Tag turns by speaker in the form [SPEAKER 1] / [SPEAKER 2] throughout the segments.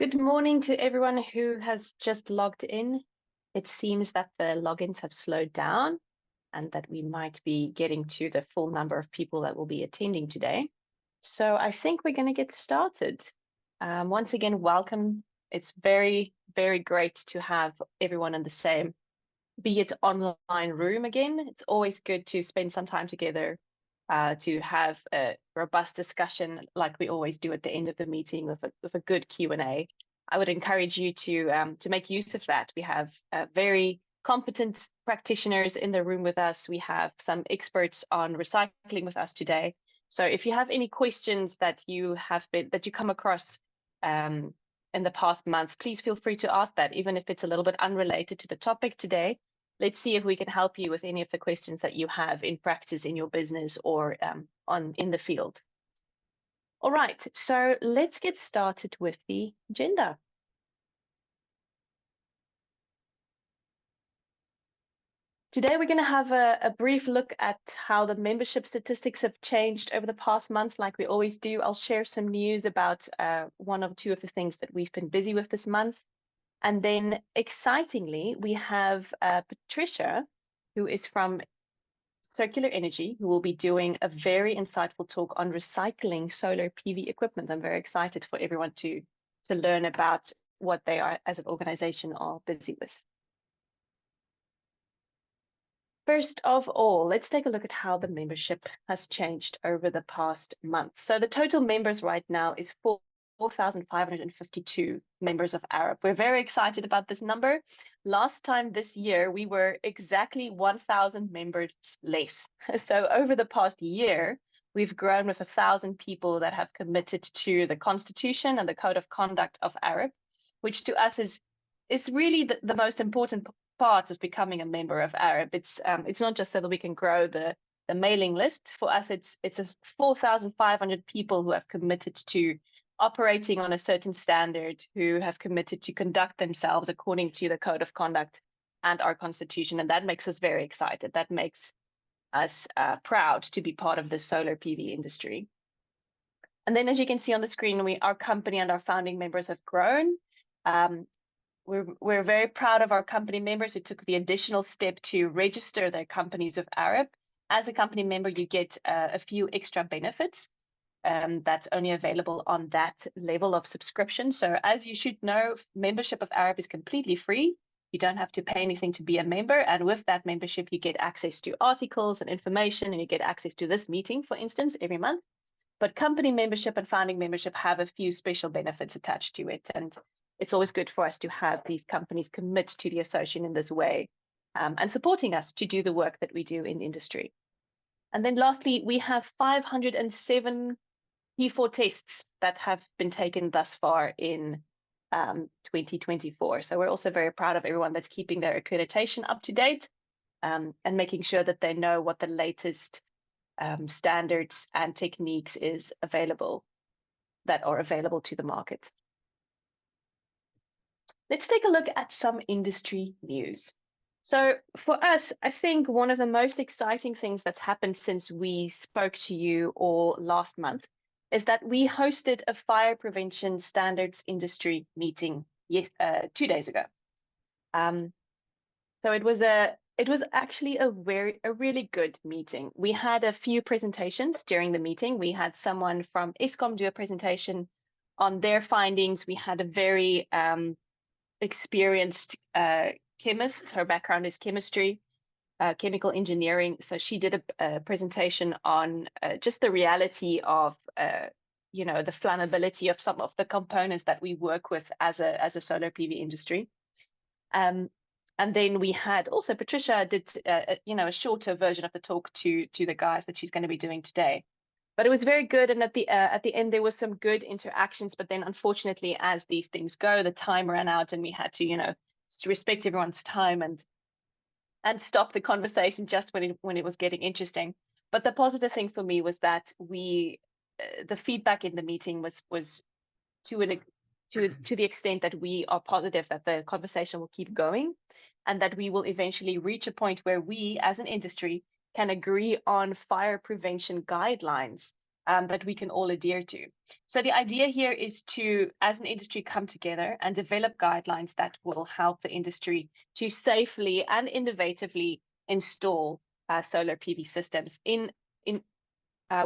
[SPEAKER 1] Good morning to everyone who has just logged in. It seems that the logins have slowed down and that we might be getting to the full number of people that will be attending today. So I think we're going to get started. Once again, welcome. It's very, very great to have everyone in the same, be it online room again. It's always good to spend some time together to have a robust discussion like we always do at the end of the meeting with a good Q&A. I would encourage you to make use of that. We have very competent practitioners in the room with us. We have some experts on recycling with us today. So if you have any questions that you come across in the past month, please feel free to ask that, even if it's a little bit unrelated to the topic today. Let's see if we can help you with any of the questions that you have in practice in your business or in the field. All right, so let's get started with the agenda. Today, we're going to have a brief look at how the membership statistics have changed over the past month, like we always do. I'll share some news about one or two of the things that we've been busy with this month. And then, excitingly, we have Patricia, who is from Circular Energy, who will be doing a very insightful talk on recycling solar PV equipment. I'm very excited for everyone to learn about what they are as an organization are busy with. First of all, let's take a look at how the membership has changed over the past month. So the total members right now is 4,552 members of AREP. We're very excited about this number. Last time this year, we were exactly 1,000 members less. So over the past year, we've grown with 1,000 people that have committed to the Constitution and the Code of Conduct of AREP, which to us is really the most important part of becoming a member of AREP. It's not just so that we can grow the mailing list. For us, it's 4,500 people who have committed to operating on a certain standard, who have committed to conduct themselves according to the Code of Conduct and our Constitution. And that makes us very excited. That makes us proud to be part of the solar PV industry. And then, as you can see on the screen, our company and our founding members have grown. We're very proud of our company members who took the additional step to register their companies with AREP. As a company member, you get a few extra benefits. That's only available on that level of subscription. So as you should know, membership of AREP is completely free. You don't have to pay anything to be a member. And with that membership, you get access to articles and information, and you get access to this meeting, for instance, every month. But company membership and founding membership have a few special benefits attached to it. And it's always good for us to have these companies commit to the association in this way and supporting us to do the work that we do in industry. And then lastly, we have 507 P4 tests that have been taken thus far in 2024. So we're also very proud of everyone that's keeping their accreditation up to date and making sure that they know what the latest standards and techniques that are available to the market. Let's take a look at some industry news. So for us, I think one of the most exciting things that's happened since we spoke to you all last month is that we hosted a fire prevention standards industry meeting 2 days ago. So it was actually a really good meeting. We had a few presentations during the meeting. We had someone from Eskom do a presentation on their findings. We had a very experienced chemist. Her background is chemistry, chemical engineering. So she did a presentation on just the reality of, the flammability of some of the components that we work with as a solar PV industry. And then we had also Patricia did, a shorter version of the talk to the guys that she's going to be doing today. But it was very good, and at the end there was some good interactions. But then, unfortunately, as these things go, the time ran out, and we had to, respect everyone's time and stop the conversation just when it was getting interesting. But the positive thing for me was that the feedback in the meeting was to the extent that we are positive that the conversation will keep going, and that we will eventually reach a point where we, as an industry, can agree on fire prevention guidelines that we can all adhere to. So the idea here is to, as an industry, come together and develop guidelines that will help the industry to safely and innovatively install solar PV systems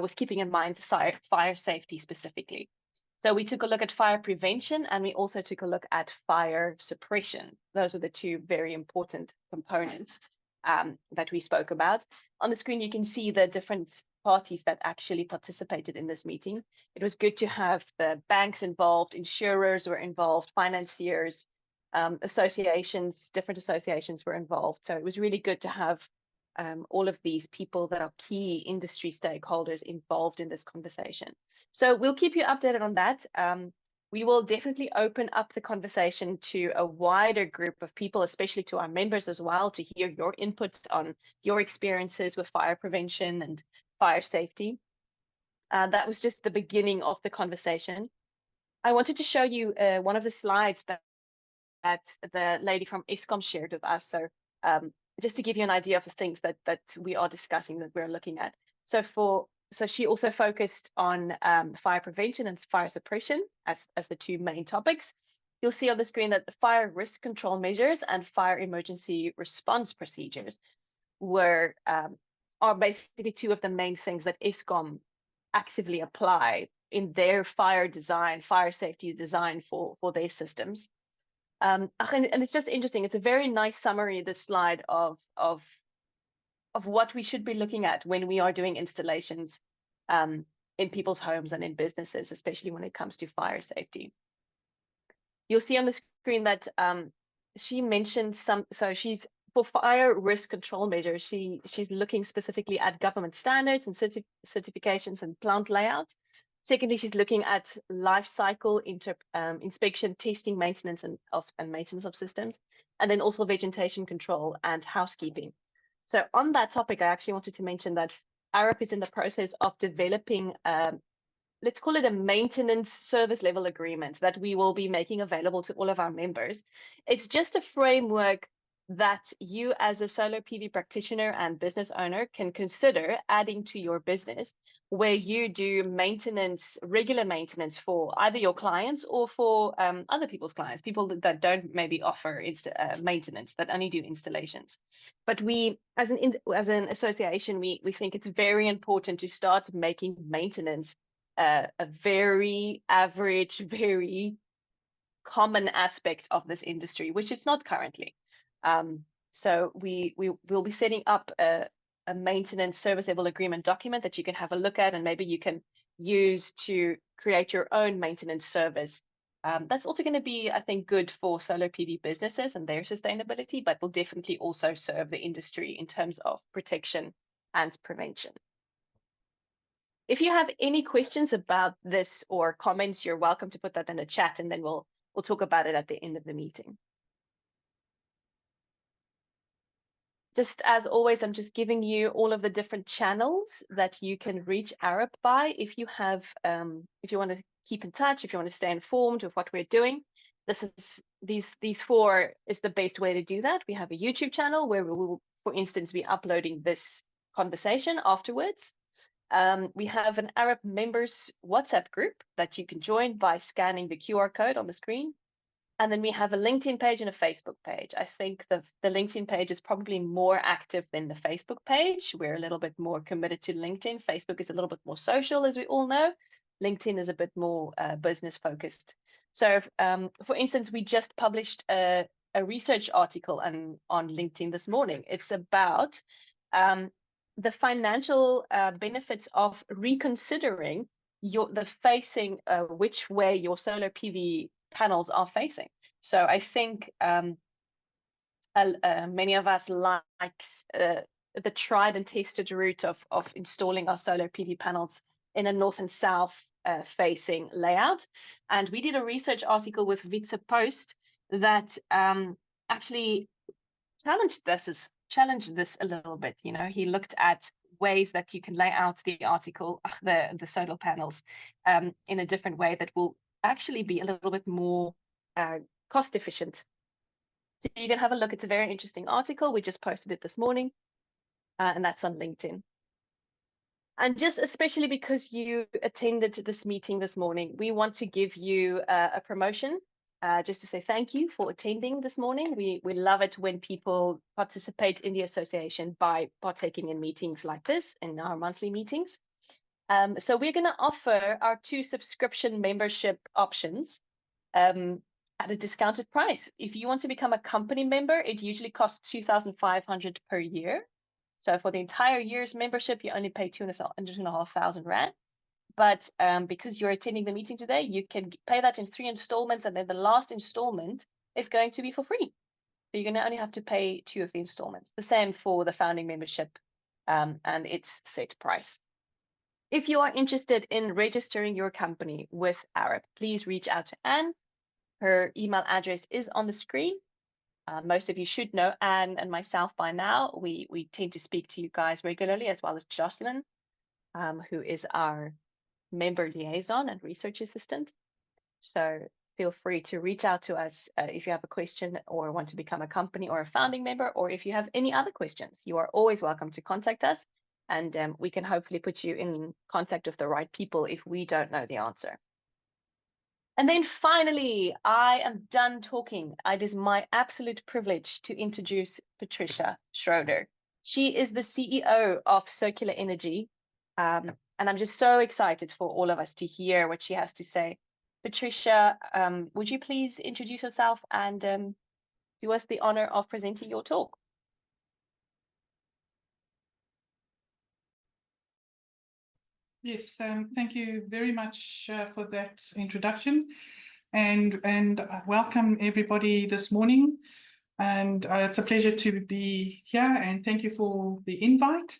[SPEAKER 1] with keeping in mind fire safety specifically. So we took a look at fire prevention, and we also took a look at fire suppression. Those are the two very important components that we spoke about. On the screen, you can see the different parties that actually participated in this meeting. It was good to have the banks involved, insurers were involved, financiers, associations, different associations were involved. So it was really good to have all of these people that are key industry stakeholders involved in this conversation. So we'll keep you updated on that. We will definitely open up the conversation to a wider group of people, especially to our members as well, to hear your inputs on your experiences with fire prevention and fire safety. That was just the beginning of the conversation. I wanted to show you one of the slides that the lady from Eskom shared with us. So just to give you an idea of the things that we are discussing, that we're looking at. So she also focused on fire prevention and fire suppression as the two main topics. You'll see on the screen that the fire risk control measures and fire emergency response procedures are basically two of the main things that Eskom actively apply in their fire safety design for their systems. And it's just interesting. It's a very nice summary, this slide of what we should be looking at when we are doing installations in people's homes and in businesses, especially when it comes to fire safety. You'll see on the screen that she mentioned she's for fire risk control measures. She's looking specifically at government standards and certifications and plant layouts. Secondly, she's looking at life cycle inspection, testing, maintenance, and maintenance of systems, and then also vegetation control and housekeeping. So on that topic, I actually wanted to mention that AREP is in the process of developing, let's call it a maintenance service level agreement that we will be making available to all of our members. It's just a framework that you as a solar PV practitioner and business owner can consider adding to your business, where you do regular maintenance for either your clients or for other people's clients, people that don't maybe offer maintenance, that only do installations. But we, as an association, we think it's very important to start making maintenance a very average, very common aspect of this industry, which is not currently. So we will be setting up a maintenance service level agreement document that you can have a look at, and maybe you can use to create your own maintenance service. That's also going to be, I think, good for solar PV businesses and their sustainability, but will definitely also serve the industry in terms of protection and prevention. If you have any questions about this or comments, you're welcome to put that in the chat, and then we'll talk about it at the end of the meeting. Just as always, I'm just giving you all of the different channels that you can reach AREP by. If you have, if you want to keep in touch, if you want to stay informed of what we're doing, these four is the best way to do that. We have a YouTube channel where we will, for instance, be uploading this conversation afterwards. We have an AREP members WhatsApp group that you can join by scanning the QR code on the screen. And then we have a LinkedIn page and a Facebook page. I think the LinkedIn page is probably more active than the Facebook page. We're a little bit more committed to LinkedIn. Facebook is a little bit more social, as we all know. LinkedIn is a bit more business focused. So for instance, we just published a research article on LinkedIn this morning. It's about the financial benefits of reconsidering which way your solar PV panels are facing. So I think many of us like the tried and tested route of installing our solar PV panels in a north and south facing layout. And we did a research article with Vitse Post that actually challenged this a little bit. You know, he looked at ways that you can lay out the solar panels in a different way that will actually be a little bit more cost efficient. So you can have a look. It's a very interesting article. We just posted it this morning, and that's on LinkedIn. And just especially because you attended this meeting this morning, we want to give you a promotion, just to say thank you for attending this morning. We love it when people participate in the association by partaking in meetings like this, in our monthly meetings. So we're going to offer our 2 subscription membership options at a discounted price. If you want to become a company member, it usually costs 2,500 per year. So for the entire year's membership, you only pay 2,500 Rand. But because you're attending the meeting today, you can pay that in 3 installments, and then the last installment is going to be for free. So you're going to only have to pay 2 of the installments. The same for the founding membership, and its set price. If you are interested in registering your company with AREP, please reach out to Anne. Her email address is on the screen. Most of you should know Anne and myself by now. We tend to speak to you guys regularly, as well as Jocelyn, who is our member liaison and research assistant. So feel free to reach out to us if you have a question or want to become a company or a founding member, or if you have any other questions. You are always welcome to contact us, and we can hopefully put you in contact with the right people if we don't know the answer. And then finally, I am done talking. It is my absolute privilege to introduce Patricia Schroeder. She is the CEO of Circular Energy, and I'm just so excited for all of us to hear what she has to say. Patricia, would you please introduce yourself and do us the honor of presenting your talk?
[SPEAKER 2] Yes, thank you very much for that introduction, and welcome everybody this morning. And it's a pleasure to be here, and thank you for the invite.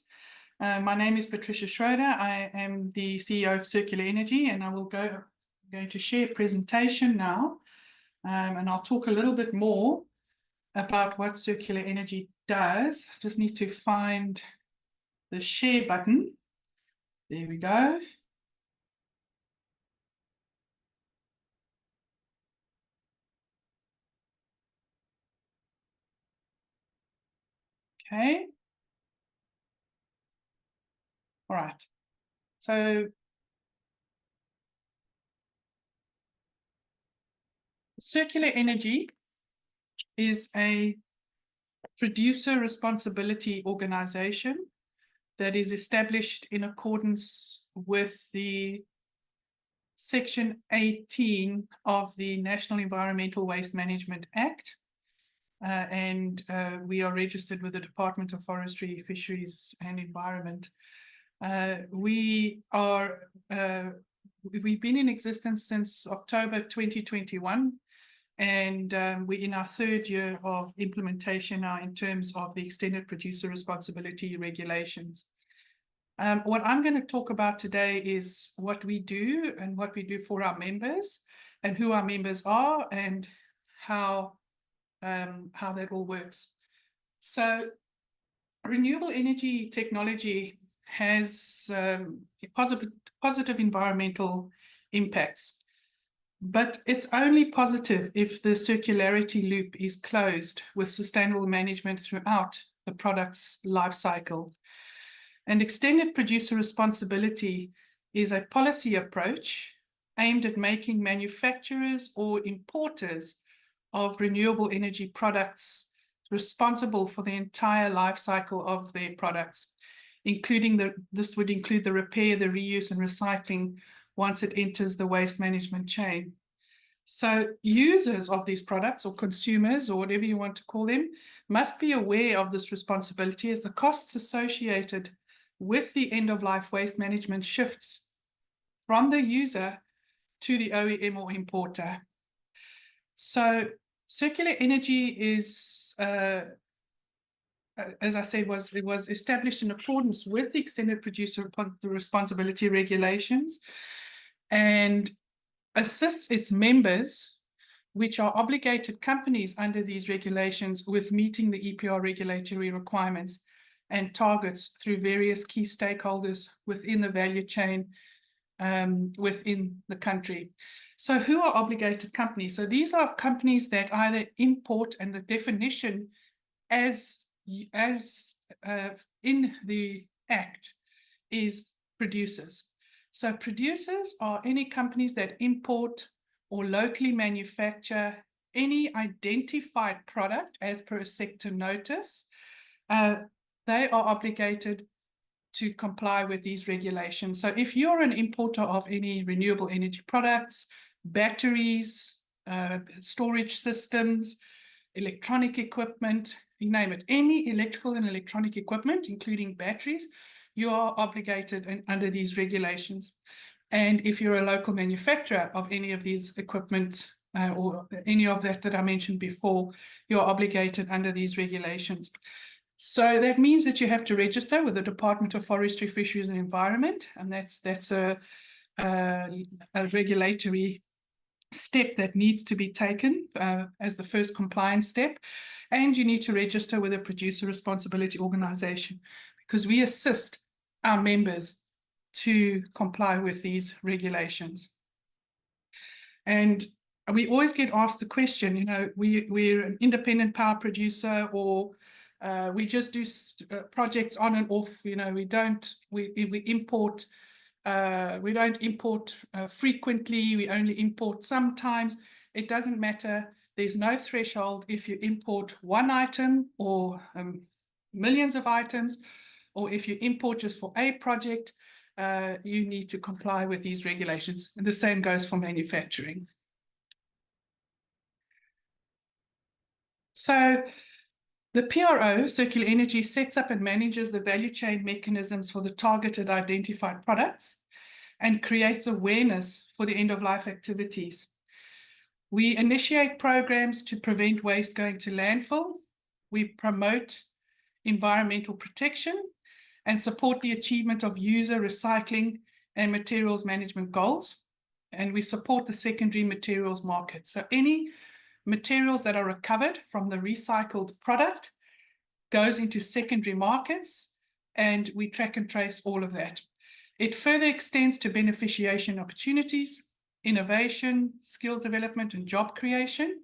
[SPEAKER 2] My name is Patricia Schroeder. I am the CEO of Circular Energy, and I'm going to share a presentation now, and I'll talk a little bit more about what Circular Energy does. Just need to find the share button. There we go. Okay. All right. So Circular Energy is a producer responsibility organization that is established in accordance with the Section 18 of the National Environmental Waste Management Act. And we are registered with the Department of Forestry, Fisheries and Environment. We've been in existence since October 2021, and we're in our 3rd year of implementation now in terms of the extended producer responsibility regulations. What I'm going to talk about today is what we do and what we do for our members, and who our members are, and how that all works. So renewable energy technology has positive environmental impacts, but it's only positive if the circularity loop is closed with sustainable management throughout the product's life cycle. And extended producer responsibility is a policy approach aimed at making manufacturers or importers of renewable energy products responsible for the entire life cycle of their products, this would include the repair, the reuse, and recycling once it enters the waste management chain. So users of these products, or consumers, or whatever you want to call them, must be aware of this responsibility, as the costs associated with the end-of-life waste management shifts from the user to the OEM or importer. So Circular Energy is, as I said, it was established in accordance with the extended producer responsibility regulations, and assists its members, which are obligated companies under these regulations, with meeting the EPR regulatory requirements and targets through various key stakeholders within the value chain within the country. So who are obligated companies? So these are companies that either import, and the definition as in the Act is producers. So producers are any companies that import or locally manufacture any identified product as per a sector notice. They are obligated to comply with these regulations. So if you're an importer of any renewable energy products, batteries, storage systems, electronic equipment, you name it, any electrical and electronic equipment, including batteries, you are obligated under these regulations. And if you're a local manufacturer of any of these equipment or any of that I mentioned before, you're obligated under these regulations. So that means that you have to register with the Department of Forestry, Fisheries and Environment, and that's a regulatory step that needs to be taken as the first compliance step. And you need to register with a producer responsibility organization, because we assist our members to comply with these regulations. And we always get asked the question, you know, we're an independent power producer, or we just do projects on and off. You know, we import. We don't import frequently. We only import sometimes. It doesn't matter. There's no threshold if you import one item or millions of items, or if you import just for a project. You need to comply with these regulations. And the same goes for manufacturing. So the PRO, Circular Energy, sets up and manages the value chain mechanisms for the targeted identified products and creates awareness for the end-of-life activities. We initiate programs to prevent waste going to landfill. We promote environmental protection and support the achievement of user recycling and materials management goals. And we support the secondary materials market. So any materials that are recovered from the recycled product goes into secondary markets, and we track and trace all of that. It further extends to beneficiation opportunities, innovation, skills development, and job creation,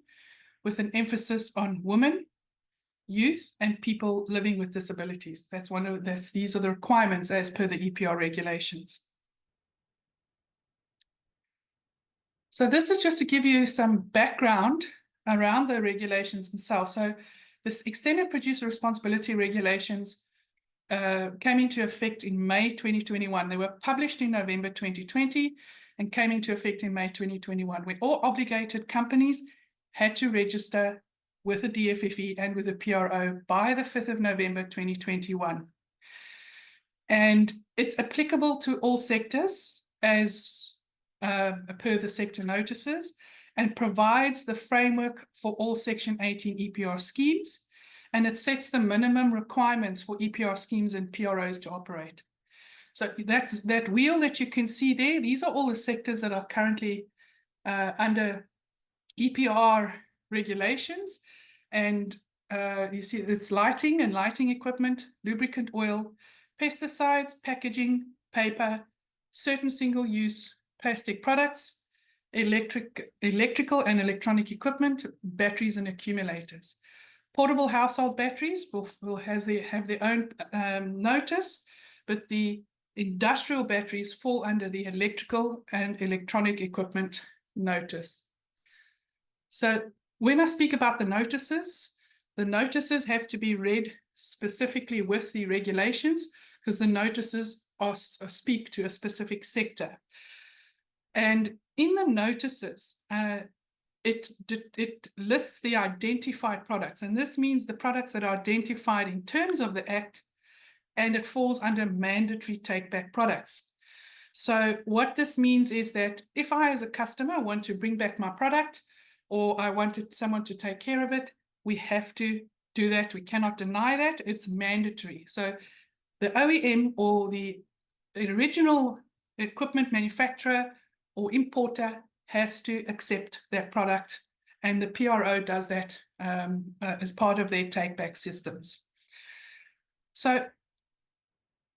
[SPEAKER 2] with an emphasis on women, youth, and people living with disabilities. These are the requirements as per the EPR regulations. So this is just to give you some background around the regulations themselves. So this extended producer responsibility regulations came into effect in May 2021. They were published in November 2020 and came into effect in May 2021, where all obligated companies had to register with the DFFE and with the PRO by the 5th of November 2021. And it's applicable to all sectors as per the sector notices, and provides the framework for all Section 18 EPR schemes, and it sets the minimum requirements for EPR schemes and PROs to operate. So that wheel that you can see there, these are all the sectors that are currently under EPR regulations. And you see it's lighting and lighting equipment, lubricant oil, pesticides, packaging, paper, certain single-use plastic products, electrical and electronic equipment, batteries and accumulators. Portable household batteries will have their own notice, but the industrial batteries fall under the electrical and electronic equipment notice. So when I speak about the notices have to be read specifically with the regulations, because the notices speak to a specific sector. And in the notices, it lists the identified products, and this means the products that are identified in terms of the Act, and it falls under mandatory take-back products. So what this means is that if I, as a customer, want to bring back my product, or I wanted someone to take care of it, we have to do that. We cannot deny that. It's mandatory. So the OEM or the original equipment manufacturer or importer has to accept that product, and the PRO does that as part of their take-back systems. So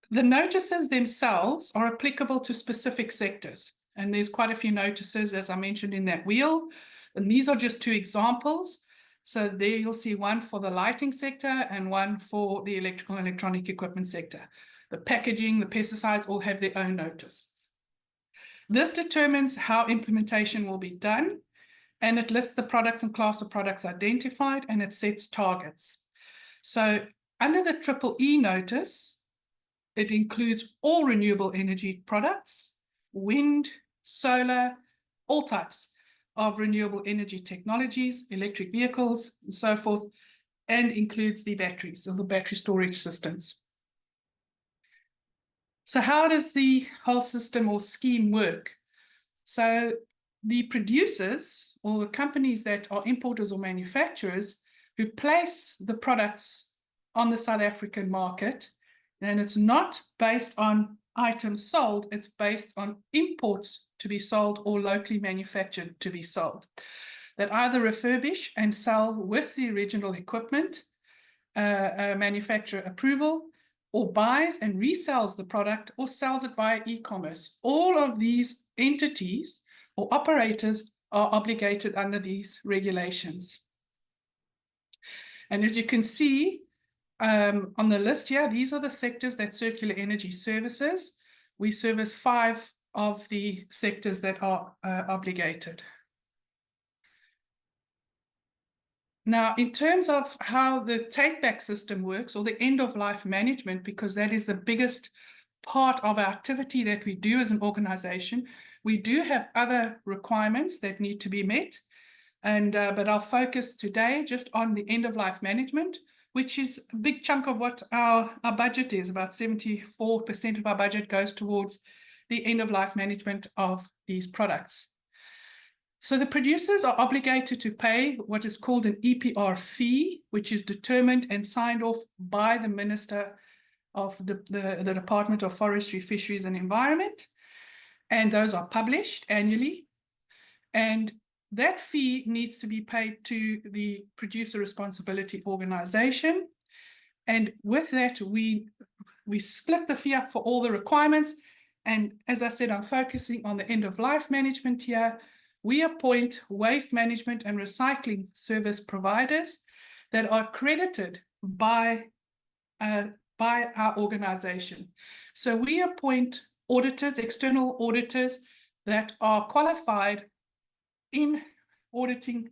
[SPEAKER 2] the notices themselves are applicable to specific sectors, and there's quite a few notices, as I mentioned, in that wheel, and these are just two examples. So there you'll see one for the lighting sector and one for the electrical and electronic equipment sector. the packaging, the pesticides all have their own notice. This determines how implementation will be done, and it lists the products and class of products identified, and it sets targets. So under the EEE notice, it includes all renewable energy products, wind, solar, all types of renewable energy technologies, electric vehicles, and so forth, and includes the batteries or the battery storage systems. So how does the whole system or scheme work? So the producers or the companies that are importers or manufacturers who place the products on the South African market, and it's not based on items sold, it's based on imports to be sold or locally manufactured to be sold, that either refurbish and sell with the original equipment, manufacturer approval, or buys and resells the product or sells it via e-commerce. All of these entities or operators are obligated under these regulations. And as you can see on the list here, these are the sectors that Circular Energy services. We service 5 of the sectors that are obligated. Now, in terms of how the take-back system works, or the end-of-life management, because that is the biggest part of our activity that we do as an organization, we do have other requirements that need to be met. But I'll focus today just on the end-of-life management, which is a big chunk of what our budget is. About 74% of our budget goes towards the end-of-life management of these products. So the producers are obligated to pay what is called an EPR fee, which is determined and signed off by the Minister of the Department of Forestry, Fisheries and Environment. And those are published annually. And that fee needs to be paid to the Producer Responsibility Organization. And with that, we split the fee up for all the requirements. And as I said, I'm focusing on the end-of-life management here. We appoint waste management and recycling service providers that are accredited by our organization. So we appoint auditors, external auditors that are qualified in auditing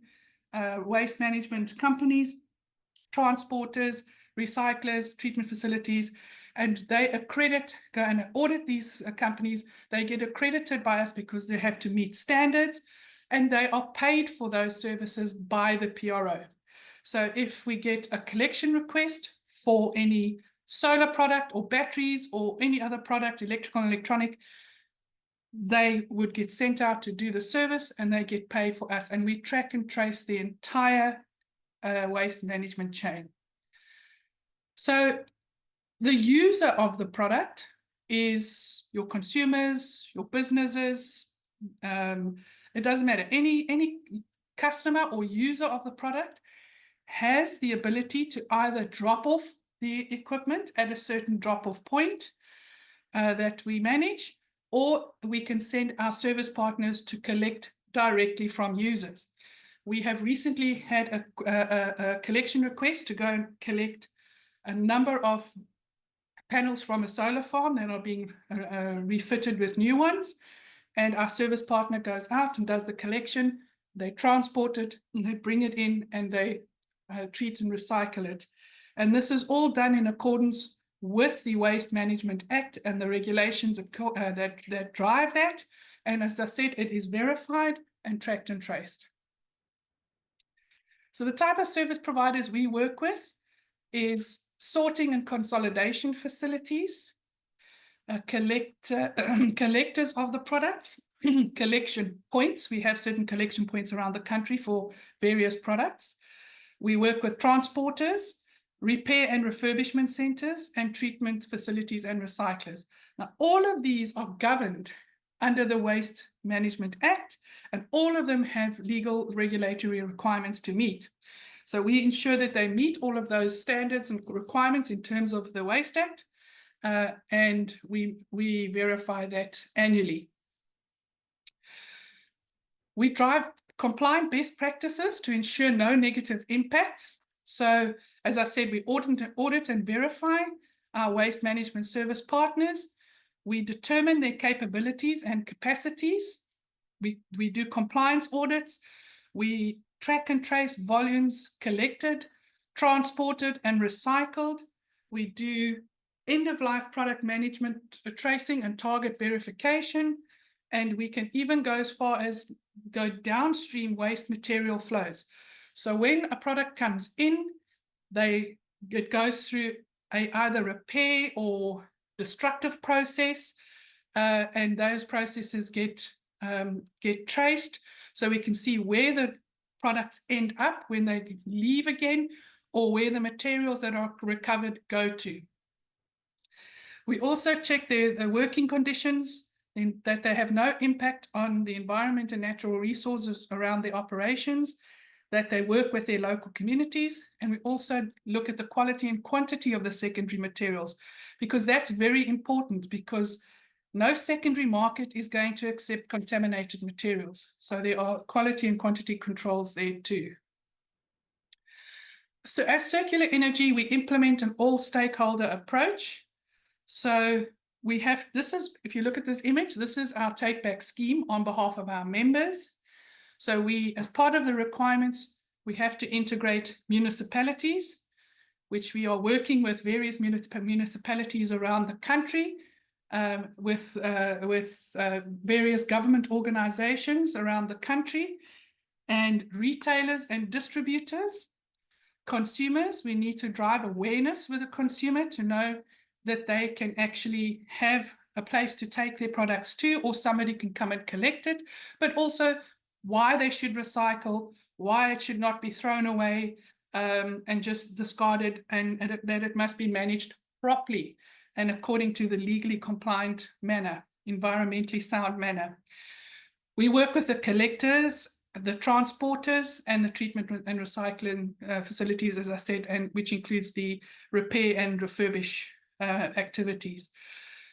[SPEAKER 2] waste management companies, transporters, recyclers, treatment facilities, and they go and audit these companies. They get accredited by us because they have to meet standards, and they are paid for those services by the PRO. So if we get a collection request for any solar product or batteries or any other product, electrical and electronic, they would get sent out to do the service and they get paid for us. And we track and trace the entire waste management chain. So the user of the product is your consumers, your businesses. It doesn't matter. Any customer or user of the product has the ability to either drop off the equipment at a certain drop-off point that we manage, or we can send our service partners to collect directly from users. We have recently had a collection request to go and collect a number of panels from a solar farm that are being refitted with new ones. And our service partner goes out and does the collection. They transport it, and they bring it in, and they treat and recycle it. And this is all done in accordance with the Waste Management Act and the regulations that drive that. And as I said, it is verified and tracked and traced. So the type of service providers we work with is sorting and consolidation facilities, collectors of the products, collection points. We have certain collection points around the country for various products. We work with transporters, repair and refurbishment centers, and treatment facilities and recyclers. Now, all of these are governed under the Waste Management Act, and all of them have legal regulatory requirements to meet. So we ensure that they meet all of those standards and requirements in terms of the Waste Act, and we verify that annually. We drive compliant best practices to ensure no negative impacts. So, as I said, we audit and verify our waste management service partners. We determine their capabilities and capacities. We do compliance audits. We track and trace volumes collected, transported, and recycled. We do end-of-life product management tracing and target verification. And we can even go as far as go downstream waste material flows. So when a product comes in, it goes through either repair or destructive process, and those processes get traced, so we can see where the products end up when they leave again, or where the materials that are recovered go to. We also check the working conditions, and that they have no impact on the environment and natural resources around the operations, that they work with their local communities, and we also look at the quality and quantity of the secondary materials, because that's very important, because no secondary market is going to accept contaminated materials. So there are quality and quantity controls there too. So as Circular Energy, we implement an all-stakeholder approach. So we have, if you look at this image, this is our take-back scheme on behalf of our members. So we, as part of the requirements, we have to integrate municipalities, which we are working with various municipalities around the country, with various government organizations around the country, and retailers and distributors. Consumers, we need to drive awareness with the consumer to know that they can actually have a place to take their products to, or somebody can come and collect it, but also why they should recycle, why it should not be thrown away and just discarded, and that it must be managed properly and according to the legally compliant manner, environmentally sound manner. We work with the collectors, the transporters, and the treatment and recycling facilities, as I said, and which includes the repair and refurbish activities.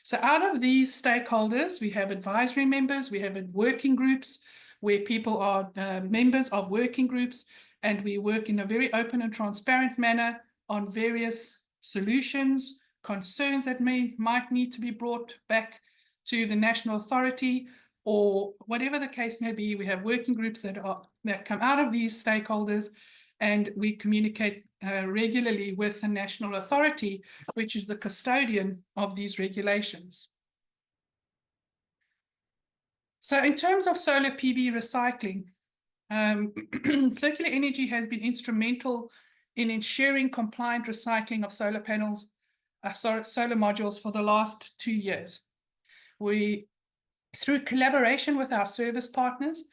[SPEAKER 2] So out of these stakeholders, we have advisory members, we have working groups where people are members of working groups, and we work in a very open and transparent manner on various solutions, concerns that might need to be brought back to the national authority, or whatever the case may be. We have working groups that come out of these stakeholders, and we communicate regularly with the national authority, which is the custodian of these regulations. So in terms of solar PV recycling, Circular Energy has been instrumental in ensuring compliant recycling of solar panels, solar modules for the last 2 years. Through collaboration with our service partners,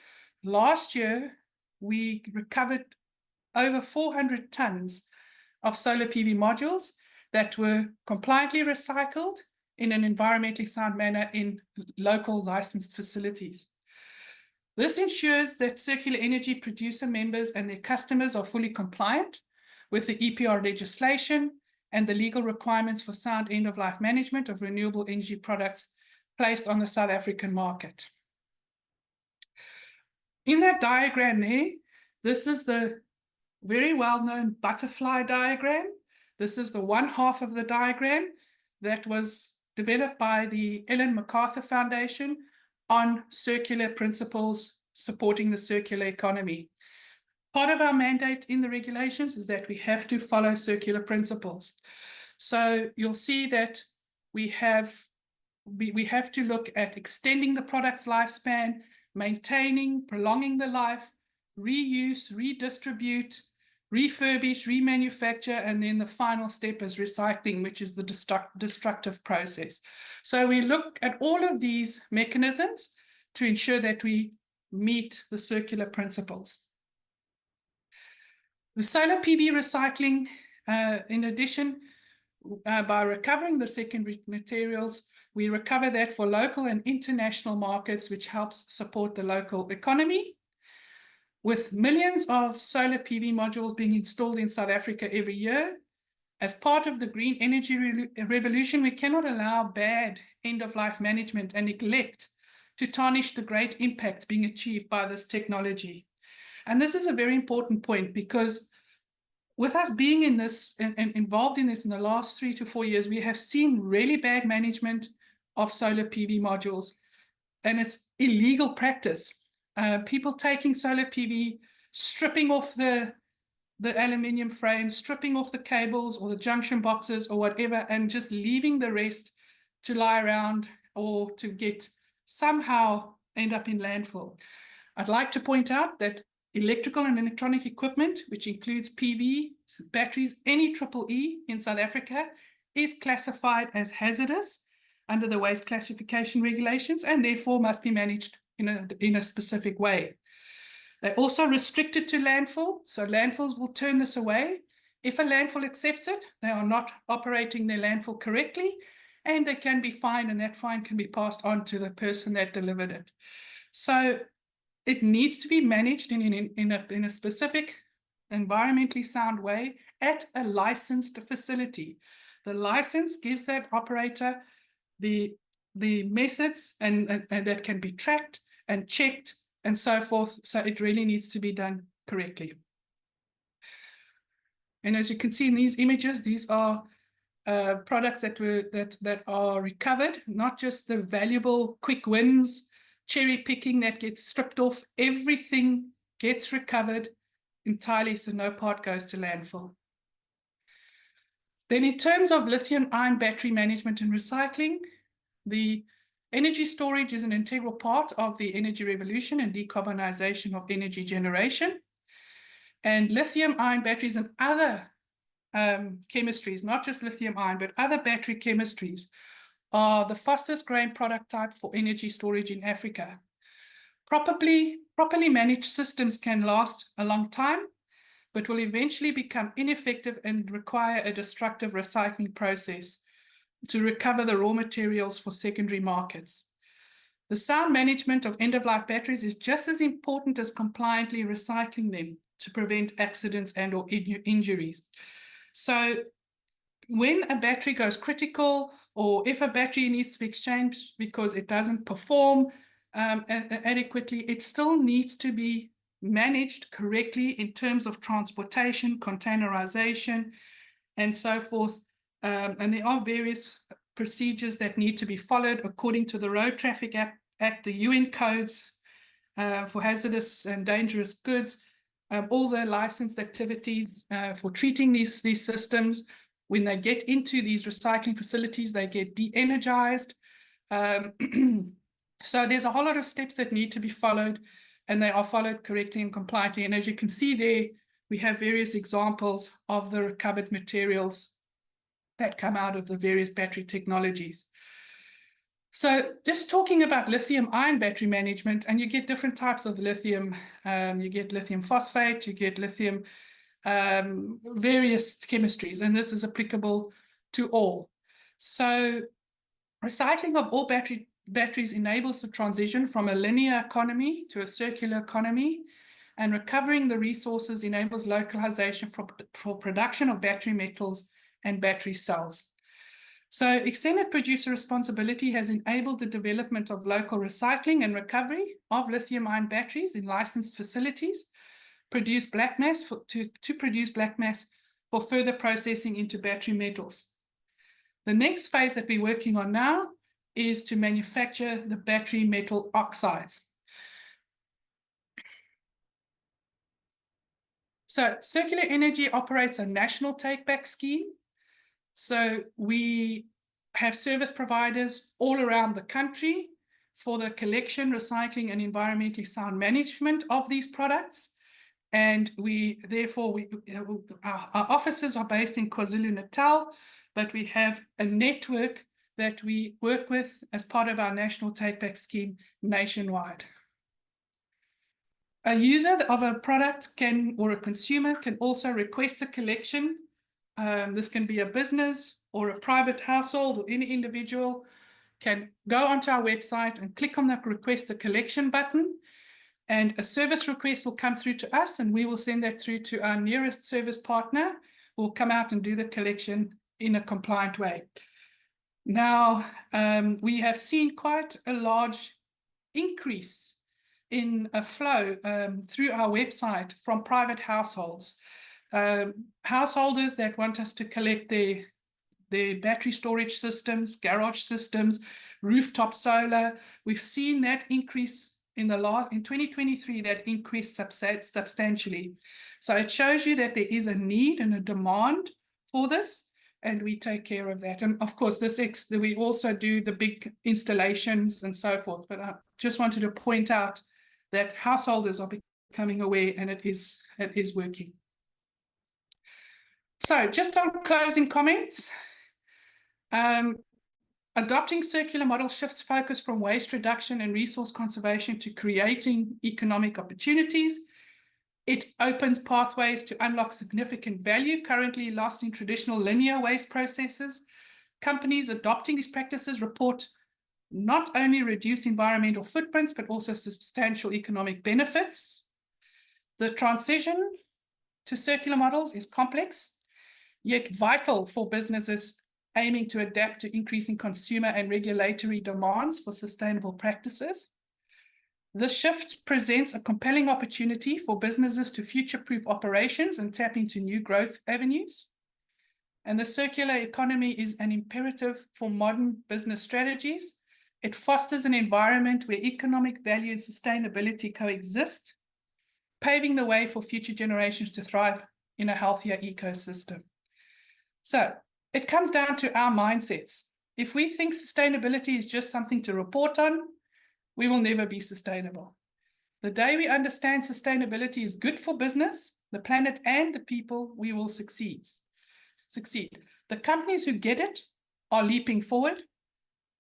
[SPEAKER 2] last year we recovered over 400 tons of solar PV modules that were compliantly recycled in an environmentally sound manner in local licensed facilities. This ensures that Circular Energy producer members and their customers are fully compliant with the EPR legislation and the legal requirements for sound end-of-life management of renewable energy products placed on the South African market. In that diagram there, this is the very well-known butterfly diagram. This is the one half of the diagram that was developed by the Ellen MacArthur Foundation on circular principles supporting the circular economy. Part of our mandate in the regulations is that we have to follow circular principles. So you'll see that we have to look at extending the product's lifespan, maintaining, prolonging the life, reuse, redistribute, refurbish, remanufacture, and then the final step is recycling, which is the destructive process. So we look at all of these mechanisms to ensure that we meet the circular principles. The solar PV recycling, in addition, by recovering the secondary materials, we recover that for local and international markets, which helps support the local economy. With millions of solar PV modules being installed in South Africa every year, as part of the green energy revolution, we cannot allow bad end-of-life management and neglect to tarnish the great impact being achieved by this technology. And this is a very important point, because with us being in this and involved in this in the last 3 to 4 years, we have seen really bad management of solar PV modules, and it's illegal practice. People taking solar PV, stripping off the aluminium frame, stripping off the cables or the junction boxes or whatever, and just leaving the rest to lie around or to get somehow end up in landfill. I'd like to point out that electrical and electronic equipment, which includes PV, batteries, any EEE in South Africa, is classified as hazardous under the waste classification regulations and therefore must be managed in a specific way. They're also restricted to landfill, so landfills will turn this away. If a landfill accepts it, they are not operating their landfill correctly, and they can be fined, and that fine can be passed on to the person that delivered it. So it needs to be managed in a specific, environmentally sound way at a licensed facility. The license gives that operator the methods and that can be tracked and checked and so forth. So it really needs to be done correctly. And as you can see in these images, these are products that are recovered, not just the valuable quick wins, cherry picking that gets stripped off. Everything gets recovered entirely, so no part goes to landfill. Then in terms of lithium-ion battery management and recycling, the energy storage is an integral part of the energy revolution and decarbonization of energy generation. And lithium-ion batteries and other chemistries, not just lithium-ion, but other battery chemistries, are the fastest growing product type for energy storage in Africa. Properly managed systems can last a long time, but will eventually become ineffective and require a destructive recycling process to recover the raw materials for secondary markets. The sound management of end-of-life batteries is just as important as compliantly recycling them to prevent accidents and or injuries. So when a battery goes critical, or if a battery needs to be exchanged because it doesn't perform adequately, it still needs to be managed correctly in terms of transportation, containerization, and so forth. And there are various procedures that need to be followed according to the Road Traffic Act, the UN codes for hazardous and dangerous goods, all the licensed activities for treating these systems. When they get into these recycling facilities, they get de-energized. So there's a whole lot of steps that need to be followed, and they are followed correctly and compliantly. And as you can see there, we have various examples of the recovered materials that come out of the various battery technologies. So just talking about lithium-ion battery management, and you get different types of lithium. You get lithium phosphate, you get lithium, various chemistries, and this is applicable to all. So recycling of all batteries enables the transition from a linear economy to a circular economy, and recovering the resources enables localization for production of battery metals and battery cells. So extended producer responsibility has enabled the development of local recycling and recovery of lithium-ion batteries in licensed facilities, produce black mass to produce black mass for further processing into battery metals. The next phase that we're working on now is to manufacture the battery metal oxides. So Circular Energy operates a national take-back scheme. So we have service providers all around the country for the collection, recycling, and environmentally sound management of these products. And our offices are based in KwaZulu-Natal, but we have a network that we work with as part of our national take-back scheme nationwide. A user of a product or a consumer can also request a collection. This can be a business or a private household, or any individual can go onto our website and click on the request a collection button, and a service request will come through to us, and we will send that through to our nearest service partner, who will come out and do the collection in a compliant way. Now, we have seen quite a large increase in a flow through our website from private households. householders that want us to collect their battery storage systems, garage systems, rooftop solar. We've seen that increase in 2023, that increased substantially. So it shows you that there is a need and a demand for this, and we take care of that. And of course, we also do the big installations and so forth. But I just wanted to point out that householders are becoming aware, and it is working. So just on closing comments, adopting circular model shifts focus from waste reduction and resource conservation to creating economic opportunities. It opens pathways to unlock significant value currently lost in traditional linear waste processes. Companies adopting these practices report not only reduced environmental footprints, but also substantial economic benefits. The transition to circular models is complex, yet vital for businesses aiming to adapt to increasing consumer and regulatory demands for sustainable practices. This shift presents a compelling opportunity for businesses to future-proof operations and tap into new growth avenues. And the circular economy is an imperative for modern business strategies. It fosters an environment where economic value and sustainability coexist, paving the way for future generations to thrive in a healthier ecosystem. So it comes down to our mindsets. If we think sustainability is just something to report on, we will never be sustainable. The day we understand sustainability is good for business, the planet, and the people, we will succeed. The companies who get it are leaping forward.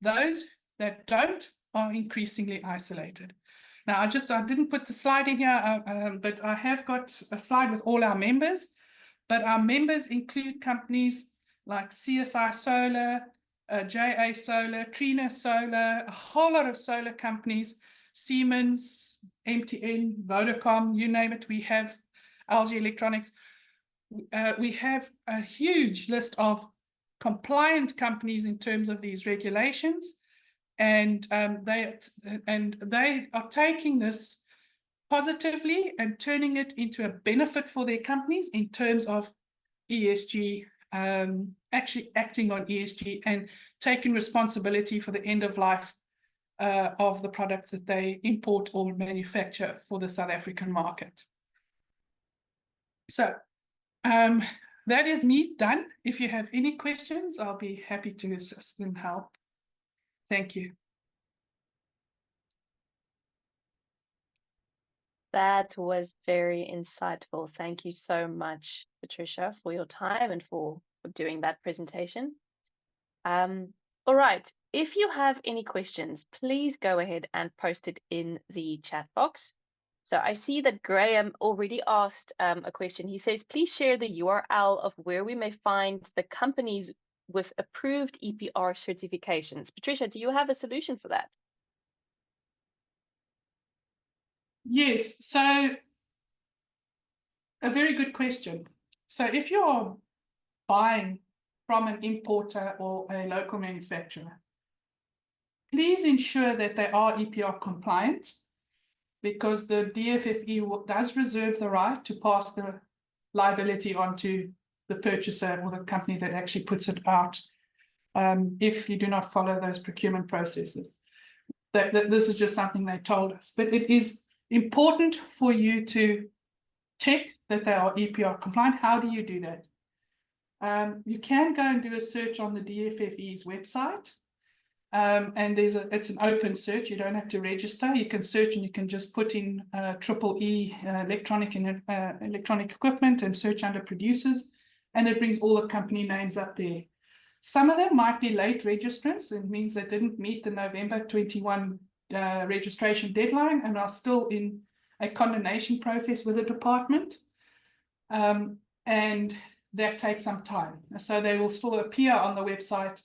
[SPEAKER 2] Those that don't are increasingly isolated. Now, I didn't put the slide in here, but I have got a slide with all our members. But our members include companies like CSI Solar, JA Solar, Trina Solar, a whole lot of solar companies, Siemens, MTN, Vodacom, you name it. We have LG Electronics. We have a huge list of compliant companies in terms of these regulations, and they are taking this positively and turning it into a benefit for their companies in terms of ESG, actually acting on ESG and taking responsibility for the end of life of the products that they import or manufacture for the South African market. So that is me done. If you have any questions, I'll be happy to assist and help. Thank you.
[SPEAKER 1] That was very insightful. Thank you so much, Patricia, for your time and for doing that presentation. All right, if you have any questions, please go ahead and post it in the chat box. So I see that Graham already asked a question. He says, please share the URL of where we may find the companies with approved EPR certifications. Patricia, do you have a solution for that?
[SPEAKER 2] Yes, so a very good question. So if you're buying from an importer or a local manufacturer, please ensure that they are EPR compliant, because the DFFE does reserve the right to pass the liability onto the purchaser or the company that actually puts it out if you do not follow those procurement processes. This is just something they told us, but it is important for you to check that they are EPR compliant. How do you do that? You can go and do a search on the DFFE's website, and it's an open search. You don't have to register. You can search and you can just put in EEE electronic equipment and search under producers, and it brings all the company names up there. Some of them might be late registrants. It means they didn't meet the November 21 registration deadline and are still in a condemnation process with the department. And that takes some time. So they will still appear on the website,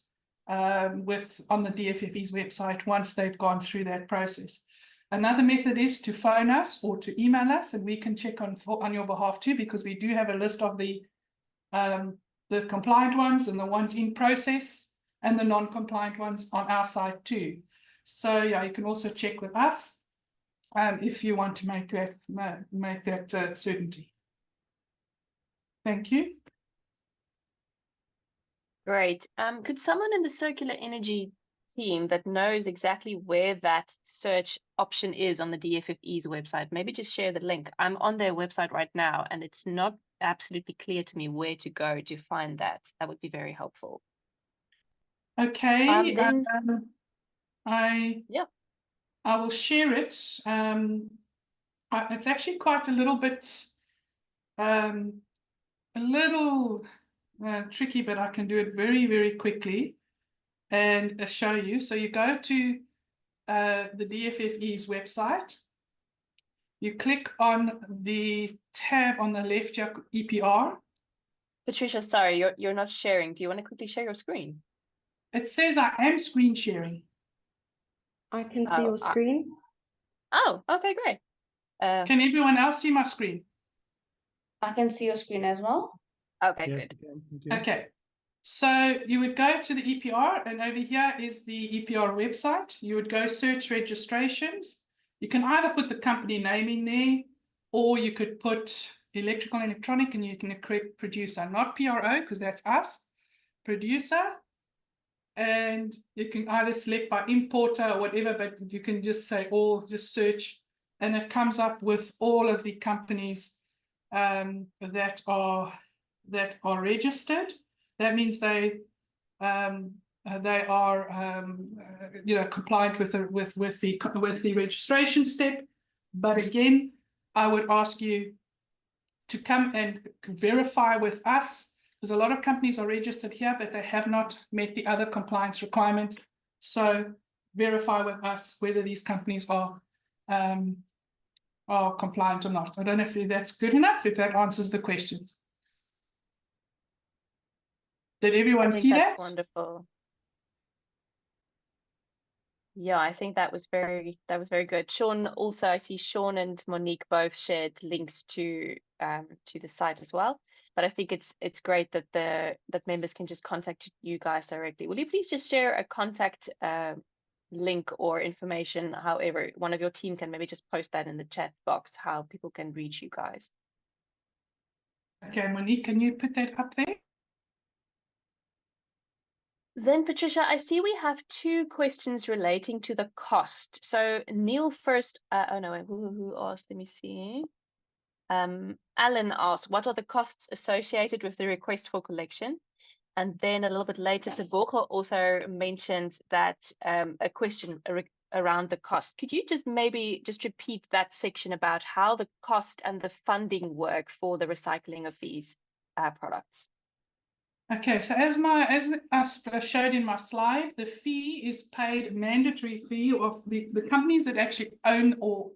[SPEAKER 2] on the DFFE's website, once they've gone through that process. Another method is to phone us or to email us, and we can check on your behalf too, because we do have a list of the compliant ones and the ones in process and the non-compliant ones on our site too. So yeah, you can also check with us if you want to make that certainty. Thank you.
[SPEAKER 1] Great. Could someone in the circular energy team that knows exactly where that search option is on the DFFE's website, maybe just share the link? I'm on their website right now, and it's not absolutely clear to me where to go to find that. That would be very helpful.
[SPEAKER 2] Okay.
[SPEAKER 1] Then,
[SPEAKER 2] I will share it. It's actually quite a little bit tricky, but I can do it very, very quickly and show you. So you go to the DFFE's website. You click on the tab on the left, EPR.
[SPEAKER 1] Patricia, sorry, you're not sharing. Do you want to quickly share your screen?
[SPEAKER 2] It says I am screen sharing.
[SPEAKER 3] I can see your screen.
[SPEAKER 1] Oh, okay, great.
[SPEAKER 2] Can everyone else see my screen?
[SPEAKER 3] I can see your screen as well.
[SPEAKER 1] Okay,
[SPEAKER 4] Yes,
[SPEAKER 1] good.
[SPEAKER 2] Okay. So you would go to the EPR, and over here is the EPR website. You would go search registrations. You can either put the company name in there, or you could put electrical and electronic, and you can click producer, not PRO, because that's us, producer. And you can either select by importer or whatever, but you can just say all, just search, and it comes up with all of the companies that are registered. That means they are compliant with the registration step. But again, I would ask you to come and verify with us, because a lot of companies are registered here, but they have not met the other compliance requirement. So verify with us whether these companies are compliant or not. I don't know if that's good enough, if that answers the questions. Did everyone see that?
[SPEAKER 1] That's wonderful. Yeah, I think that was very good. Sean, also, I see Sean and Monique both shared links to the site as well. But I think it's great that that members can just contact you guys directly. Will you please just share a contact link or information, however one of your team can maybe just post that in the chat box, how people can reach you guys?
[SPEAKER 2] Okay, Monique, can you put that up there?
[SPEAKER 1] Then, Patricia, I see we have two questions relating to the cost. So Neil first, oh no, who asked? Let me see. Alan asked, what are the costs associated with the request for collection? And then a little bit later, Tebogo also mentioned that a question around the cost. Could you just maybe just repeat that section about how the cost and the funding work for the recycling of these products?
[SPEAKER 2] Okay, so as I showed in my slide, the fee is paid, mandatory fee of the companies that actually own or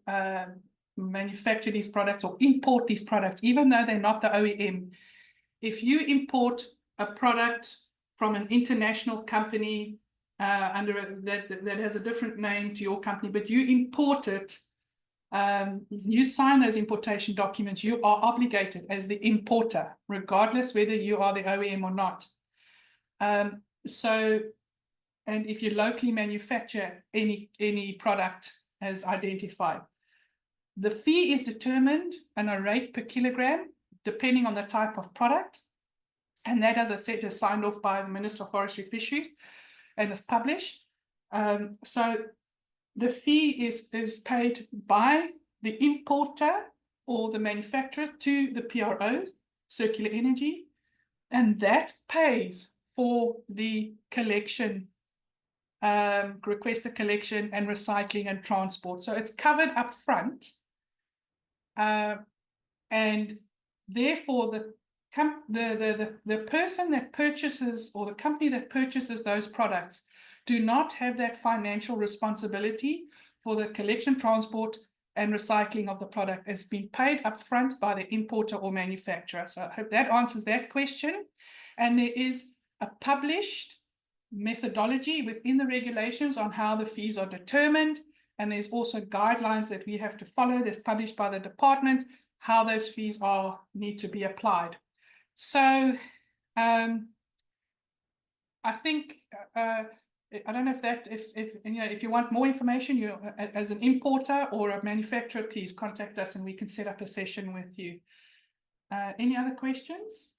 [SPEAKER 2] manufacture these products or import these products, even though they're not the OEM. If you import a product from an international company that has a different name to your company, but you import it, you sign those importation documents, you are obligated as the importer, regardless whether you are the OEM or not. And if you locally manufacture any product as identified, the fee is determined on a rate per kilogram, depending on the type of product. And that, as I said, is signed off by the Minister of Forestry Fisheries and is published. So the fee is paid by the importer or the manufacturer to the PRO, Circular Energy, and that pays for the collection, requested collection and recycling and transport. So it's covered up front. And therefore the person that purchases, or the company that purchases those products, do not have that financial responsibility for the collection, transport, and recycling of the product. It's been paid upfront by the importer or manufacturer. So I hope that answers that question. And there is a published methodology within the regulations on how the fees are determined. And there's also guidelines that we have to follow that's published by the department, how those fees need to be applied. So I think I don't know if you want more information, you as an importer or a manufacturer, please contact us and we can set up a session with you. Any other questions?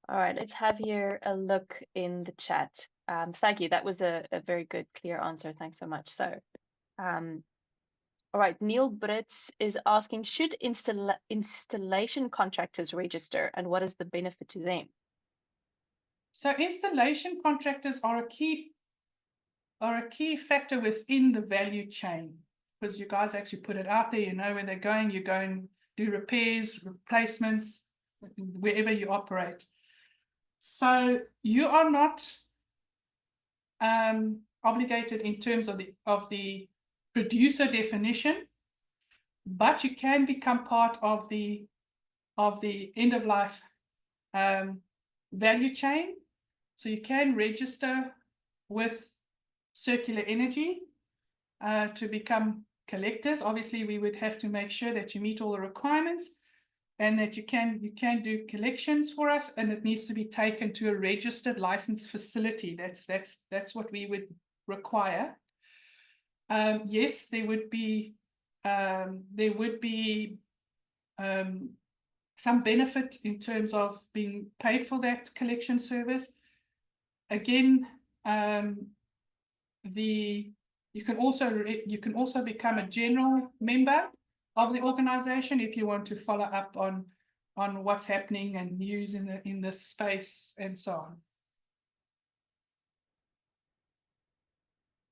[SPEAKER 1] All right, let's have here a look in the chat. Thank you. That was a very good, clear answer. Thanks so much. So, all right, Neil Brits is asking, should installation contractors register, and what is the benefit to them?
[SPEAKER 2] So installation contractors are a key factor within the value chain, because you guys actually put it out there, you know where they're going, you go and do repairs, replacements, wherever you operate. So you are not obligated in terms of the producer definition, but you can become part of the end of life value chain. So you can register with Circular Energy to become collectors. Obviously, we would have to make sure that you meet all the requirements and that you can do collections for us, and it needs to be taken to a registered licensed facility. That's what we would require. Yes, there would be some benefit in terms of being paid for that collection service. Again, you can also become a general member of the organization if you want to follow up on what's happening and news in this space and so on.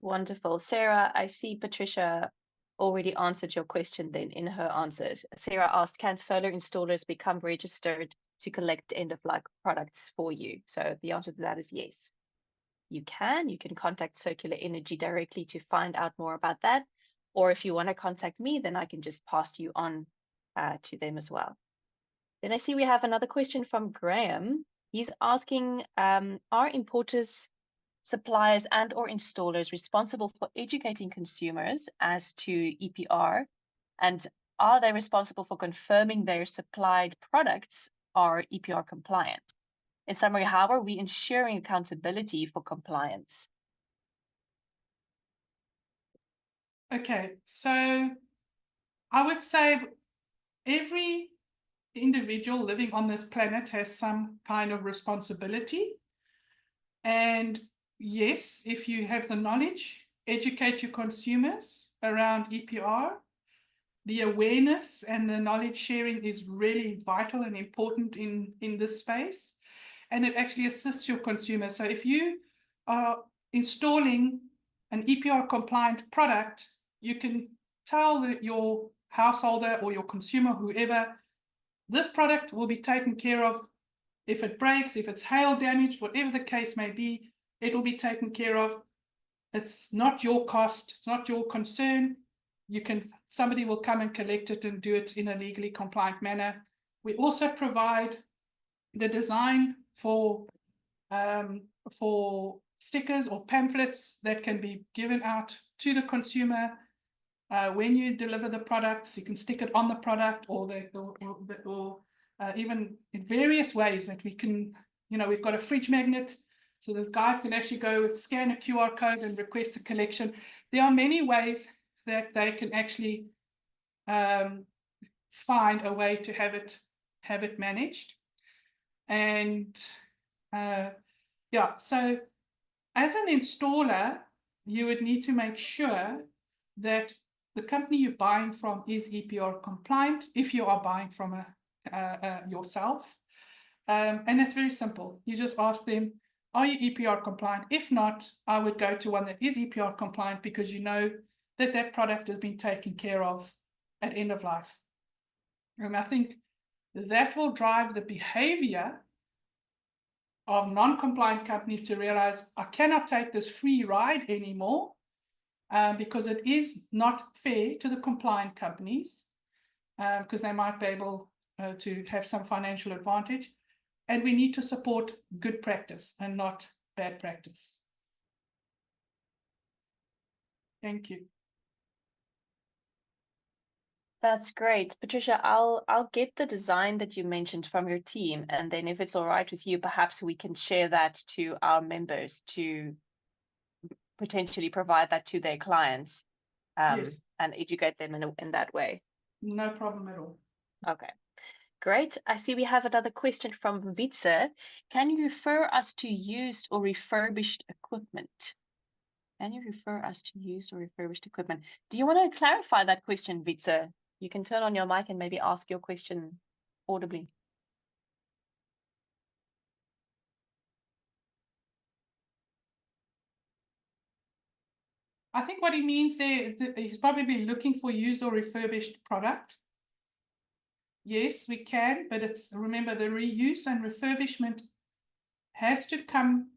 [SPEAKER 1] Wonderful. Sarah, I see Patricia already answered your question then in her answers. Sarah asked, can solar installers become registered to collect end-of-life products for you? So the answer to that is yes. You can contact Circular Energy directly to find out more about that. Or if you want to contact me, then I can just pass you on to them as well. Then I see we have another question from Graham. He's asking, are importers, suppliers and or installers responsible for educating consumers as to EPR? And are they responsible for confirming their supplied products are EPR compliant? In summary, how are we ensuring accountability for compliance?
[SPEAKER 2] Okay, so I would say every individual living on this planet has some kind of responsibility. And yes, if you have the knowledge, educate your consumers around EPR. The awareness and the knowledge sharing is really vital and important in this space. And it actually assists your consumers. So if you are installing an EPR compliant product, you can tell your householder or your consumer, whoever, this product will be taken care of. If it breaks, if it's hail damaged, whatever the case may be, it'll be taken care of. It's not your cost, it's not your concern. Somebody will come and collect it and do it in a legally compliant manner. We also provide the design for stickers or pamphlets that can be given out to the consumer when you deliver the products. You can stick it on the product, or even in various ways that we can. We've got a fridge magnet, so those guys can actually go scan a QR code and request a collection. There are many ways that they can actually find a way to have it managed. And so as an installer, you would need to make sure that the company you're buying from is EPR compliant if you are buying from yourself. And it's very simple. You just ask them, are you EPR compliant? If not, I would go to one that is EPR compliant, because you know that product has been taken care of at end of life. And I think that will drive the behavior of non-compliant companies to realize, I cannot take this free ride anymore, because it is not fair to the compliant companies, because they might be able to have some financial advantage. And we need to support good practice and not bad practice. Thank you.
[SPEAKER 1] That's great. Patricia, I'll get the design that you mentioned from your team, and then if it's all right with you, perhaps we can share that to our members to potentially provide that to their clients,
[SPEAKER 2] Yes.
[SPEAKER 1] and educate them in that way.
[SPEAKER 2] No problem at all.
[SPEAKER 1] Okay. Great. I see we have another question from Vitsa. Can you refer us to used or refurbished equipment? Can you refer us to used or refurbished equipment? Do you want to clarify that question, Vitsa? You can turn on your mic and maybe ask your question audibly.
[SPEAKER 2] I think what he means there, he's probably looking for used or refurbished product. Yes, we can, but remember the reuse and refurbishment has to come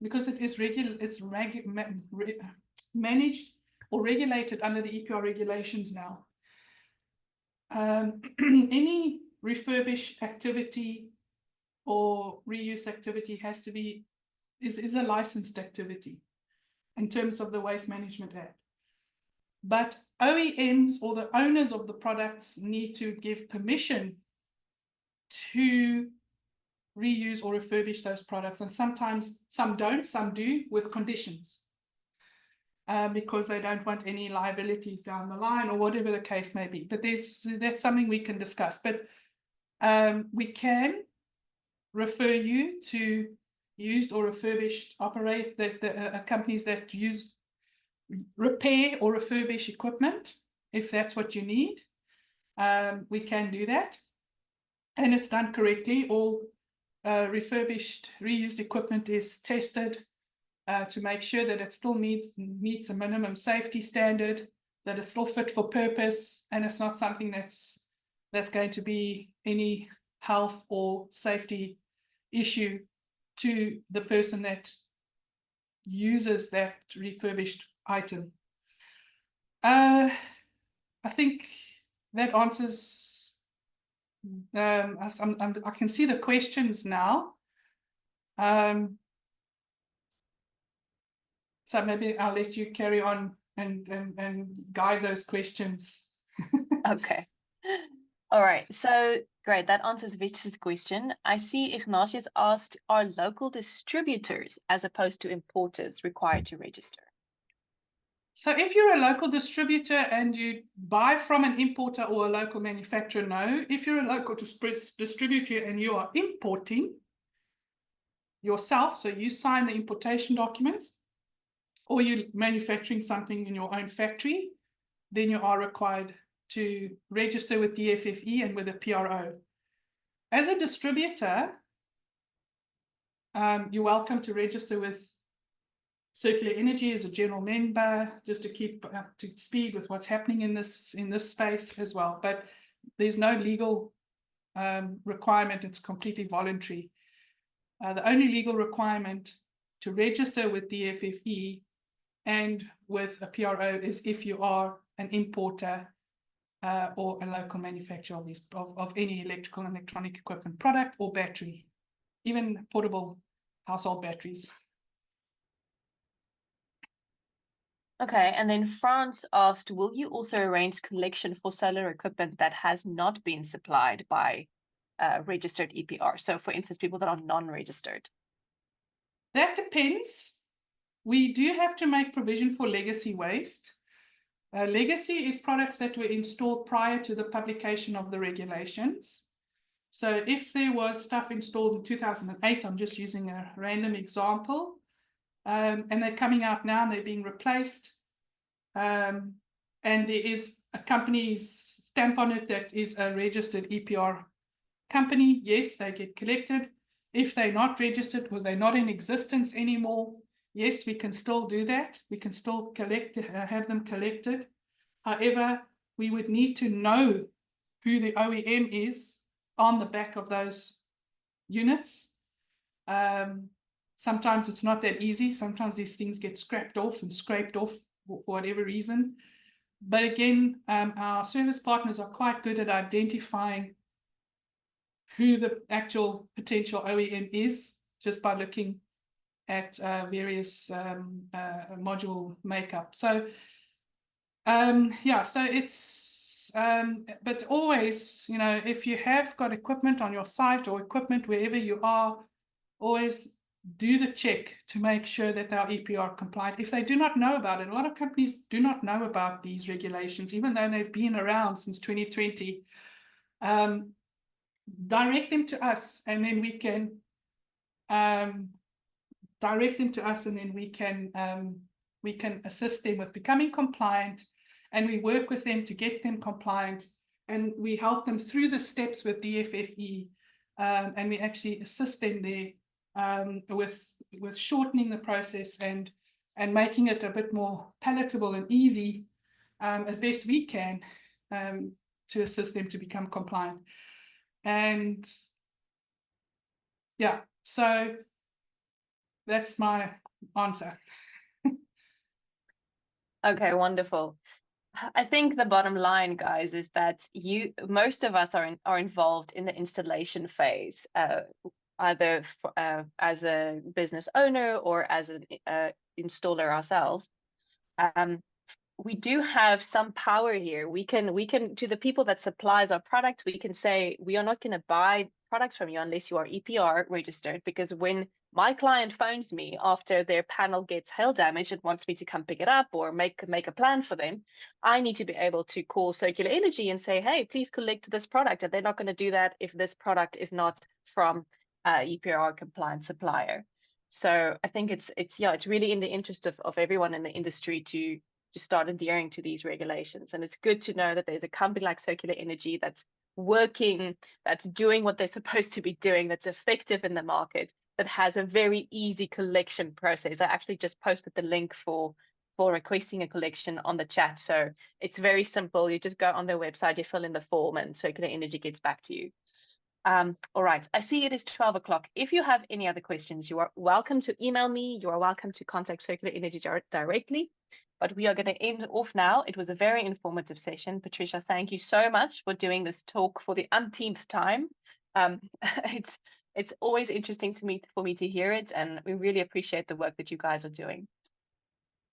[SPEAKER 2] because it is managed or regulated under the EPR regulations now. Any refurbished activity or reuse activity has to be is a licensed activity in terms of the Waste Management Act. But OEMs or the owners of the products need to give permission to reuse or refurbish those products. And sometimes some don't, some do with conditions because they don't want any liabilities down the line or whatever the case may be. But that's something we can discuss. But we can refer you to used or refurbished companies that repair or refurbish equipment, if that's what you need. We can do that, and it's done correctly. All refurbished, reused equipment is tested to make sure that it still meets a minimum safety standard, that it's still fit for purpose, and it's not something that's going to be any health or safety issue to the person that uses that refurbished item. I think that answers. I can see the questions now. So maybe I'll let you carry on and guide those questions.
[SPEAKER 1] Okay. All right. So great. That answers Vitsa's question. I see Ignatius asked, are local distributors as opposed to importers required to register?
[SPEAKER 2] So if you're a local distributor and you buy from an importer or a local manufacturer, no. If you're a local distributor and you are importing yourself, so you sign the importation documents, or you're manufacturing something in your own factory, then you are required to register with DFFE and with a PRO. As a distributor, you're welcome to register with Circular Energy as a general member, just to keep up to speed with what's happening in this space as well. But there's no legal requirement. It's completely voluntary. The only legal requirement to register with DFFE and with a PRO is if you are an importer or a local manufacturer of any electrical and electronic equipment product or battery, even portable household batteries.
[SPEAKER 1] Okay, and then France asked, will you also arrange collection for solar equipment that has not been supplied by registered EPR? So for instance, people that are non-registered.
[SPEAKER 2] That depends. We do have to make provision for legacy waste. Legacy is products that were installed prior to the publication of the regulations. So if there was stuff installed in 2008, I'm just using a random example, and they're coming out now and they're being replaced, and there is a company's stamp on it that is a registered EPR company, yes, they get collected. If they're not registered or they're not in existence anymore, yes, we can still do that. We can still have them collected. However, we would need to know who the OEM is on the back of those units. Sometimes it's not that easy. Sometimes these things get scrapped off and scraped off for whatever reason. But again, our service partners are quite good at identifying who the actual potential OEM is just by looking at various module makeup. So yeah, so it's but always, you know, if you have got equipment on your site or equipment wherever you are, always do the check to make sure that they are EPR compliant. If they do not know about it, a lot of companies do not know about these regulations, even though they've been around since 2020. direct them to us, and then we can assist them with becoming compliant, and we work with them to get them compliant, and we help them through the steps with DFFE, and we actually assist them there with shortening the process and making it a bit more palatable and easy as best we can to assist them to become compliant. And yeah, so that's my answer.
[SPEAKER 1] Okay, wonderful. I think the bottom line, guys, is that most of us are involved in the installation phase, either as a business owner or as an installer ourselves. We do have some power here. We can to the people that supplies our product, we can say we are not going to buy products from you unless you are EPR registered, because when my client phones me after their panel gets hail damage and wants me to come pick it up or make a plan for them, I need to be able to call Circular Energy and say, hey, please collect this product. And they're not going to do that if this product is not from EPR compliant supplier. So I think it's really in the interest of everyone in the industry to start adhering to these regulations. And it's good to know that there's a company like Circular Energy that's working, that's doing what they're supposed to be doing, that's effective in the market, that has a very easy collection process. I actually just posted the link for requesting a collection on the chat. So it's very simple. You just go on their website, you fill in the form, and Circular Energy gets back to you. All right, I see it is 12 o'clock. If you have any other questions, you are welcome to email me. You are welcome to contact Circular Energy directly. But we are going to end off now. It was a very informative session. Patricia, thank you so much for doing this talk for the umpteenth time. It's always interesting for me to hear it, and we really appreciate the work that you guys are doing.